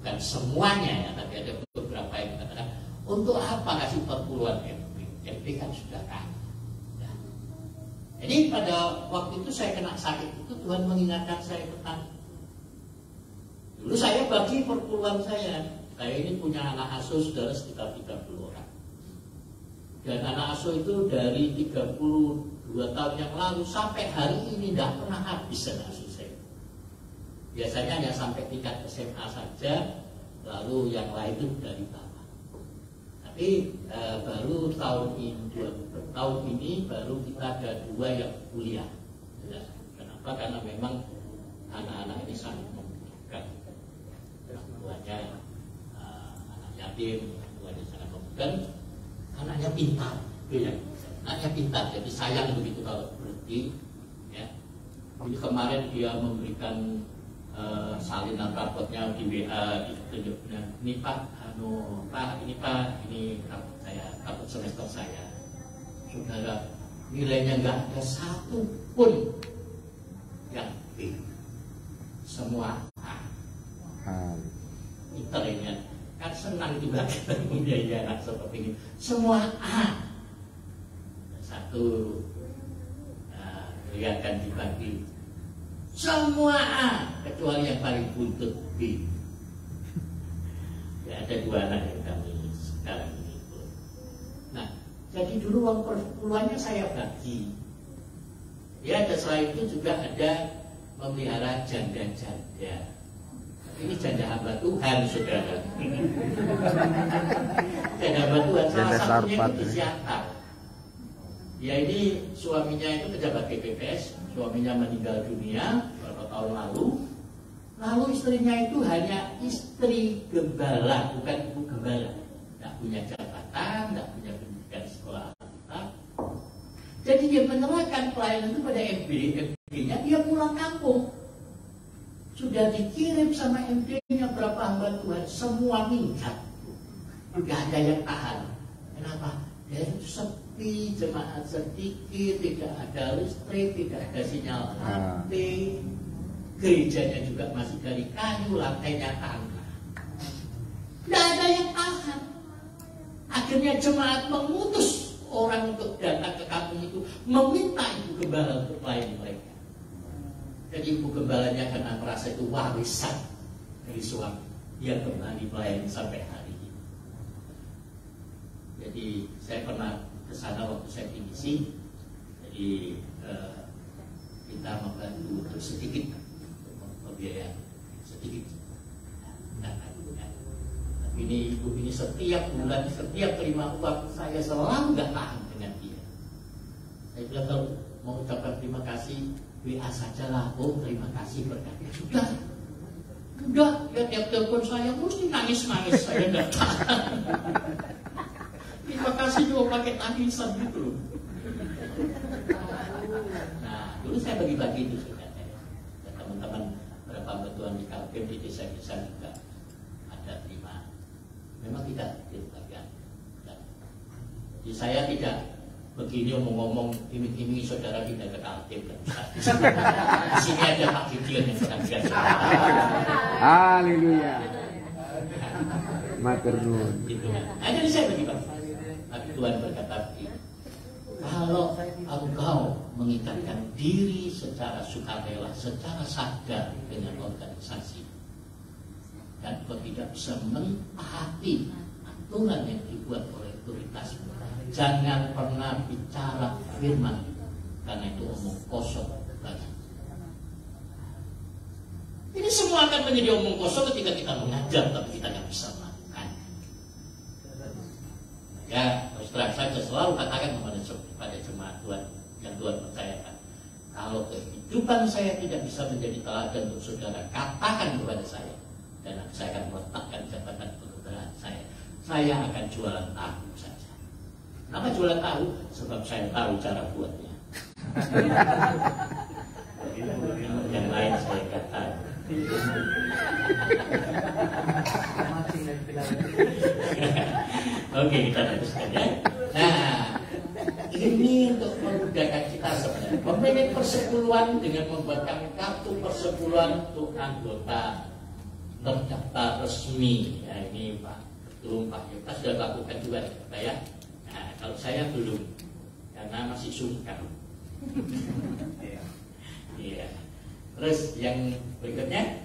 bukan semuanya ya, tapi ada beberapa yang mengatakan untuk apa kasih perpuluhan FB? FB kan sudah kaya. Ya. Jadi pada waktu itu saya kena sakit itu Tuhan mengingatkan saya tentang dulu saya bagi perpuluhan saya. Saya ini punya anak asuh saudara sekitar 30 orang. Dan anak asuh itu dari 32 tahun yang lalu sampai hari ini tidak pernah habis anak asuh saya. Biasanya hanya sampai tingkat SMA saja, lalu yang lain itu dari bawah. Tapi baru tahun ini baru kita ada 2 yang kuliah. Ya. Kenapa? Karena memang anak-anak ini sangat membutuhkan. Orang tuanya anak yatim, orang tuanya sangat membutuhkan. Anaknya pintar, ya. Anaknya pintar, jadi sayang begitu kalau berhenti. Ya. Jadi kemarin dia memberikan salinan rapotnya di WA, ditunjuknya, ini Pak, ini rapot saya, rapot semester saya. Saudara, nilainya nggak ada satu pun yang B, semua A. Pintar ini. Kan senang juga kita membiayai anak seperti ini. Semua A. Satu lihatkan dibagi. Semua A kecuali yang paling buntut B. Ya, ada 2 anak yang kami sekarang ini. Nah, jadi dulu uang perpuluhannya saya bagi. Ya, dan selain itu juga ada memelihara janda-janda. Ini janda hamba Tuhan, saudara. Janda hamba Tuhan, salah satunya itu siapa? Ya ini suaminya itu pejabat BPPS, suaminya meninggal dunia beberapa tahun lalu. Lalu istrinya itu hanya istri gembala, bukan ibu gembala. Tidak punya jabatan, tidak punya pendidikan sekolah. Jadi dia menyerahkan pelayanan itu pada MB. MB-nya dia pulang kampung. Sudah dikirim sama MD-nya berapa hamba Tuhan, semua minggat. Tidak ada yang tahan. Kenapa? Ya itu sepi, jemaat sedikit, tidak ada listrik, tidak ada sinyal HP. Gerejanya juga masih dari kayu, lantainya tanah. Tidak ada yang tahan. Akhirnya jemaat memutus orang untuk datang ke kampung itu, meminta ibu gembala untuk melayani mereka. Jadi ibu gembalanya karena merasa itu warisan dari suami, dia kembali melayani sampai hari ini. Jadi saya pernah ke sana waktu saya misi. Jadi kita membantu untuk sedikit membiayai sedikit. Tapi ini ibu ini setiap bulan, setiap terima uang saya selalu nggak tahan dengan dia. Saya bilang kalau mau ucapkan terima kasih, WA saja lah, oh terima kasih berkatnya. Sudah, dia tiap telepon saya mesti nangis-nangis, saya nggak tahan. Terima kasih juga pakai tangisan gitu. Nah, dulu saya bagi-bagi itu sebenarnya. Ya, teman-teman berapa bantuan di Kalbim di desa-desa juga ada terima. Memang tidak bagian. Jadi saya tidak begini ngomong-ngomong iming-iming saudara kita ke Kaltim dan di sini ada Pak Gideon yang sedang biasa. Haleluya. Matur nuwun. Gitu kan. Nah, jadi saya bagi-bagi. Tapi Tuhan berkata, kalau engkau mengikatkan diri secara sukarela, secara sadar dengan organisasi, dan kau tidak bisa mentaati aturan yang dibuat oleh otoritas, jangan pernah bicara firman, karena itu omong kosong bagi. Ini semua akan menjadi omong kosong ketika kita mengajar, tapi kita nggak bisa melakukan. Ya, terus terang saja selalu katakan kepada jemaat Tuhan yang Tuhan percayakan, kalau kehidupan saya tidak bisa menjadi teladan untuk saudara, katakan kepada saya, dan saya akan meletakkan jabatan kebenaran saya akan jualan tahu saja. Kenapa jualan tahu? Sebab saya tahu cara buatnya. Yang lain saya nggak tahu. Oke, kita teruskan ya. Nah, ini untuk memudahkan kita sebenarnya. Pemilik persepuluhan dengan membuatkan kartu persepuluhan untuk anggota terdaftar resmi. Ya, ini Pak Ketum, Pak Yota sudah lakukan juga ya Pak ya. Nah, kalau saya belum, karena masih sungkan. Iya. Terus yang berikutnya,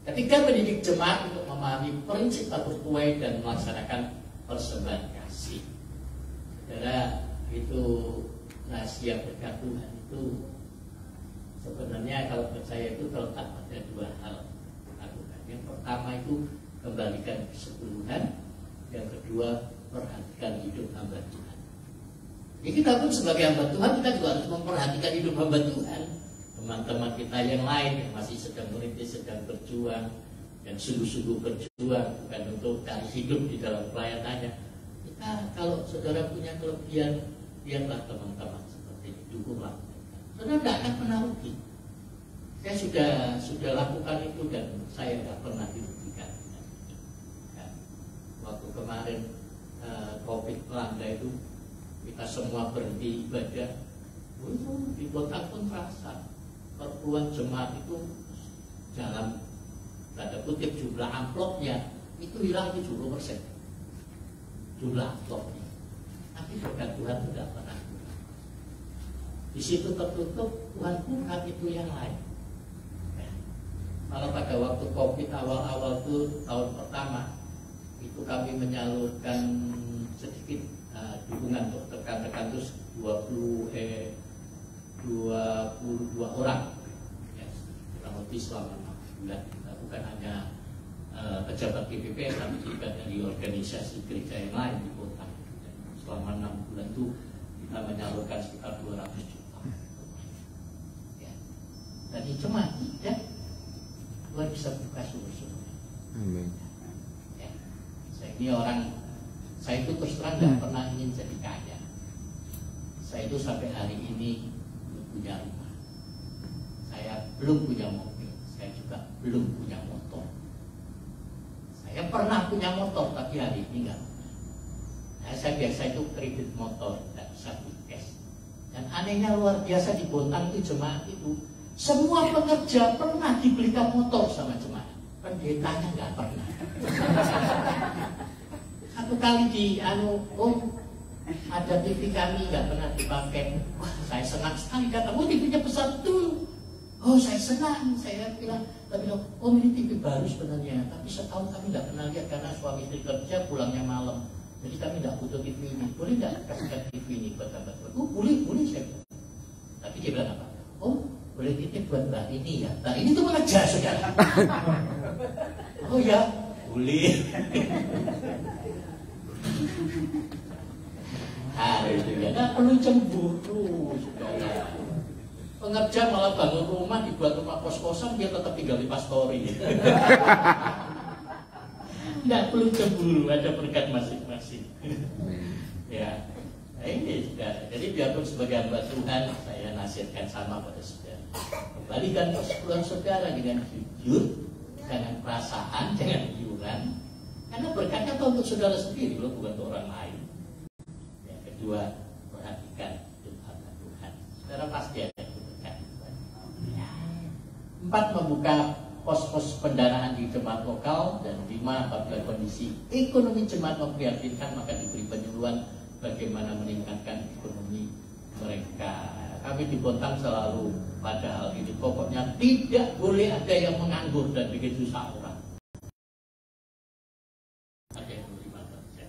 ketika mendidik jemaat untuk memahami prinsip tabur tuai dan melaksanakan persembahan kasih. Saudara, itu rahasia berkat Tuhan itu sebenarnya kalau percaya itu terletak pada dua hal. Yang pertama itu kembalikan keseluruhan, yang kedua perhatikan hidup hamba Tuhan. Jadi kita pun sebagai hamba Tuhan kita juga harus memperhatikan hidup hamba Tuhan. Teman-teman kita yang lain yang masih sedang merintis, sedang berjuang, yang sungguh-sungguh berjuang bukan untuk cari hidup di dalam pelayanannya. Kita kalau saudara punya kelebihan, lihatlah teman-teman seperti itu, dukunglah mereka. Saudara tidak akan pernah rugi. Saya sudah lakukan itu dan saya tidak pernah dirugikan. Waktu kemarin COVID melanda itu, kita semua berhenti ibadah. Di kota pun terasa perpuluhan jemaat itu dalam tanda kutip jumlah amplopnya itu hilang 70%. Jumlah amplopnya. Tapi berkat Tuhan tidak pernah kurang. Di situ tertutup, Tuhan buka itu yang lain. Kalau pada waktu COVID awal-awal itu tahun pertama itu kami menyalurkan sedikit dukungan untuk rekan-rekan terus 22 orang ya, kurang lebih selama 6 bulan. Bukan hanya pejabat GPP tapi juga dari organisasi gereja yang lain di kota. Selama 6 bulan itu kita menyalurkan sekitar 200 juta ya. Dan itu cuma tidak Tuhan bisa buka sumber-sumber. Amin. Ya. Saya itu terus terang tidak pernah ingin jadi kaya. Saya itu sampai hari ini belum punya rumah. Saya belum punya mobil. Saya juga belum punya motor. Saya pernah punya motor tapi hari ini enggak. Nah, saya biasa itu kredit motor, tidak bisa di cash. Dan anehnya luar biasa di Bontang itu jemaat itu semua pekerja pernah dibelikan motor sama jemaat. Pendetanya nggak pernah. Satu kali di ada TV kami nggak pernah dipakai. Wah, saya senang sekali kata, TV-nya besar tuh. Oh, saya senang. Saya bilang, ini TV baru sebenarnya. Tapi setahun kami nggak pernah lihat karena suami istri kerja pulangnya malam. Jadi kami nggak butuh TV ini. Boleh nggak kasihkan TV ini buat sahabat? Boleh saya. Tapi dia bilang apa? Boleh titip buat Mbak ini ya. Mbak ini tuh mengejar saudara. Oh ya, boleh. Itu ya, nggak perlu cemburu saudara. Pengerja malah bangun rumah dibuat rumah kos-kosan, dia tetap tinggal di pastori. Nggak perlu cemburu, ada berkat masing-masing. Ya, nah ini saudara. Jadi biarpun sebagai hamba Tuhan, saya nasihatkan sama pada saudara. Kembalikan persekutuan saudara dengan jujur, dengan perasaan, dengan iuran. Karena berkatnya itu untuk saudara sendiri, loh, bukan untuk orang lain. Yang kedua, perhatikan hidup hamba Tuhan. Saudara pasti ada berkat Tuhan. 4, membuka pos-pos pendanaan di jemaat lokal. Dan 5, apabila kondisi ekonomi jemaat memprihatinkan, maka diberi penyuluhan bagaimana meningkatkan ekonomi mereka. Kami di Bontang selalu pada hal ini, pokoknya tidak boleh ada yang menganggur dan bikin susah orang. Ada yang menerima kerja.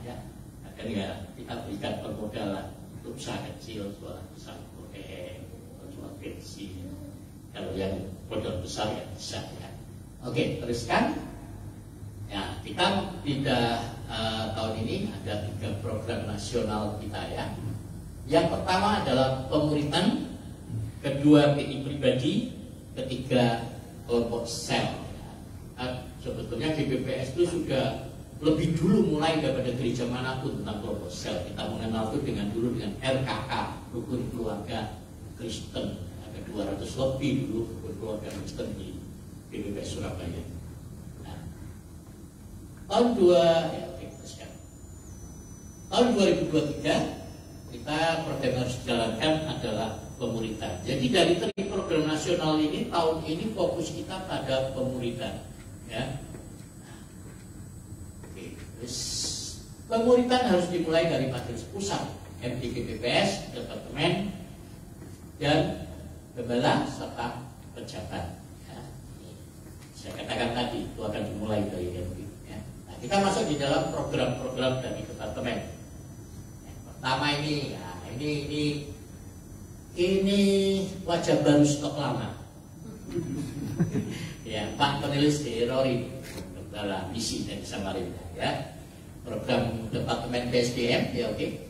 Ya, akan ya kita berikan permodalan untuk usaha kecil, jualan pisang goreng, jual bensin. Kalau yang modal besar ya bisa ya. Oke, teruskan. Ya, kita tidak tahun ini ada 3 program nasional kita ya. Yang pertama adalah pemuritan, kedua PI pribadi, ketiga kelompok sel. Sebetulnya GBPS itu sudah lebih dulu mulai daripada gereja manapun tentang kelompok sel. Kita mengenal itu dulu dengan RKK, Rukun Keluarga Kristen. Ada 200 lebih dulu rukun keluarga Kristen di GBPS Surabaya. Nah, tahun 2023 kita program yang harus dijalankan adalah pemuritan. Jadi dari 3 program nasional ini tahun ini fokus kita pada pemuritan, ya. Oke, terus pemuritan harus dimulai dari majelis pusat, MDGPPS, departemen, dan pembela serta pejabat. Ya. Saya katakan tadi itu akan dimulai dari MD. Ya. Nah, kita masuk di dalam program-program dari departemen. Yang pertama ini, ya, ini wajah baru stok lama. Ya, Pak penulis di Rory dalam misi dari Samarinda, ya. Program Departemen BSDM, ya, oke.